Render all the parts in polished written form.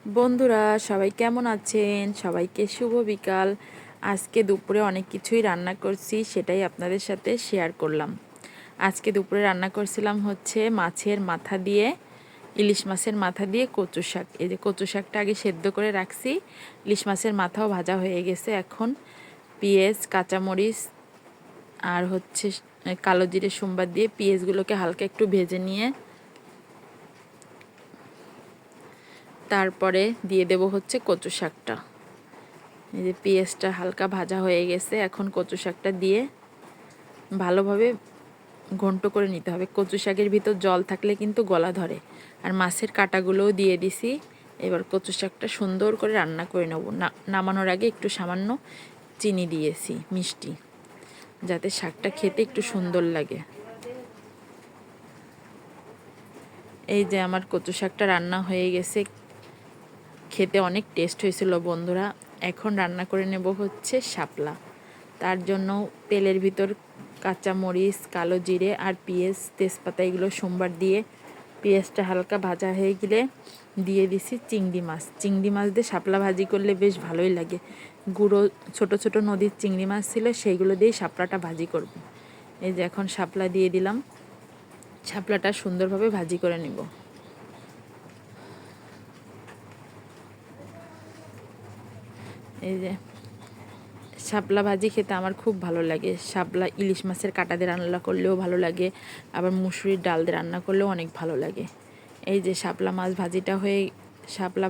বন্ধুরা সবাই কেমন আছেন? সবাইকে শুভ বিকাল। আজকে দুপুরে অনেক কিছুই রান্না করছি, সেটাই আপনাদের সাথে শেয়ার করলাম। আজকে দুপুরে রান্না করছিলাম হচ্ছে মাছের মাথা দিয়ে, ইলিশ মাছের মাথা দিয়ে কচু শাক। এই যে কচু শাকটা আগে সেদ্ধ করে রাখছি, ইলিশ মাছের মাথাও ভাজা হয়ে গেছে। এখন পেঁয়াজ, কাঁচামরিচ আর হচ্ছে কালো জিরে সোমবার দিয়ে পেঁয়াজগুলোকে হালকা একটু ভেজে নিয়ে তারপরে দিয়ে দেব হচ্ছে কচু শাকটা। এই যে পেঁয়াজটা হালকা ভাজা হয়ে গেছে, এখন কচু শাকটা দিয়ে ভালোভাবে ঘন্ট করে নিতে হবে। কচু শাকের ভিতর জল থাকলে কিন্তু গলা ধরে। আর মাছের কাঁটাগুলোও দিয়ে দিছি। এবার কচু শাকটা সুন্দর করে রান্না করে নেব। নামানোর আগে একটু সামান্য চিনি দিয়েছি, মিষ্টি, যাতে শাকটা খেতে একটু সুন্দর লাগে। এই যে আমার কচু শাকটা রান্না হয়ে গেছে, খেতে অনেক টেস্ট হয়েছিল বন্ধুরা। এখন রান্না করে নেব হচ্ছে শাপলা। তার জন্য তেলের ভিতর কাঁচামরিচ, কালো জিরে আর পেঁয়াজ, তেজপাতা এগুলো সোমবার দিয়ে পেঁয়াজটা হালকা ভাজা হয়ে গেলে দিয়ে দিছি চিংড়ি মাছ। চিংড়ি মাছ দিয়ে শাপলা ভাজি করলে বেশ ভালোই লাগে। গুঁড়ো ছোট ছোট নদীর চিংড়ি মাছ ছিল, সেইগুলো দিয়েই শাপলাটা ভাজি করব। এই যে এখন শাপলা দিয়ে দিলাম, শাপলাটা সুন্দরভাবে ভাজি করে নিব। এই যে শাপলা ভাজি খেতে আমার খুব ভালো লাগে। শাপলা ইলিশ মাছের কাঁটা দিয়ে রান্না করলেও ভালো লাগে, আবার মুসুরির ডাল দিয়ে রান্না করলেও অনেক ভালো লাগে। এই যে শাপলা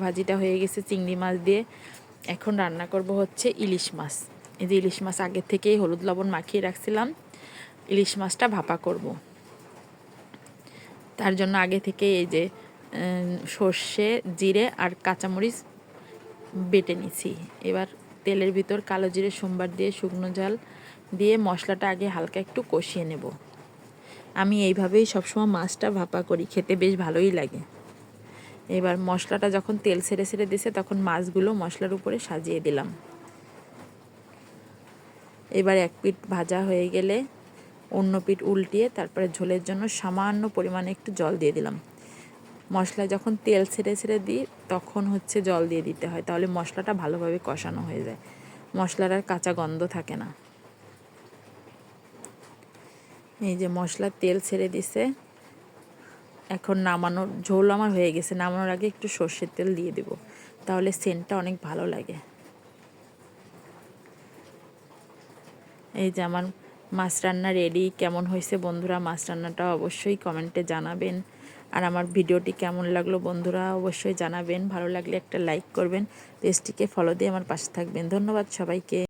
ভাজিটা হয়ে গেছে চিংড়ি মাছ দিয়ে। এখন রান্না করব হচ্ছে ইলিশ মাছ। এই যে ইলিশ মাছ আগে থেকেই হলুদ লবণ মাখিয়ে রাখছিলাম, ইলিশ মাছটা ভাপা করব। তার জন্য আগে থেকে এই যে সর্ষে, জিরে আর কাঁচামরিচ বেটে নিছি। এবার তেলের ভিতর কালো জিরে সোমবার দিয়ে শুকনো ঝাল দিয়ে মশলাটা আগে হালকা একটু কষিয়ে নেব। আমি এইভাবেই সবসময় মাছটা ভাপা করি, খেতে বেশ ভালোই লাগে। এবার মশলাটা যখন তেল ছেড়ে ছেড়ে দিছে, তখন মাছগুলো মশলার উপরে সাজিয়ে দিলাম। এবার এক পিঠ ভাজা হয়ে গেলে অন্য পিঠ উল্টিয়ে তারপরে ঝোলের জন্য সামান্য পরিমাণে একটু জল দিয়ে দিলাম। মশলায় যখন তেল ছেড়ে ছেড়ে দিই তখন হচ্ছে জল দিয়ে দিতে হয়, তাহলে মশলাটা ভালোভাবে কষানো হয়ে যায়, মশলার আর কাঁচা গন্ধ থাকে না। এই যে মশলার তেল ছেড়ে দিছে, এখন নামানোর ঝোল আমার হয়ে গেছে। নামানোর আগে একটু সর্ষের তেল দিয়ে দেব, তাহলে সেন্টটা অনেক ভালো লাগে। এই যে আমার মাছ রান্না রেডি। কেমন হয়েছে বন্ধুরা মাছ রান্নাটা অবশ্যই কমেন্টে জানাবেন। আর আমার ভিডিওটি কেমন লাগলো বন্ধুরা অবশ্যই জানাবেন। ভালো লাগলে একটা লাইক করবেন, পেজটিকে ফলো দিয়ে আমার পাশে থাকবেন। ধন্যবাদ সবাইকে।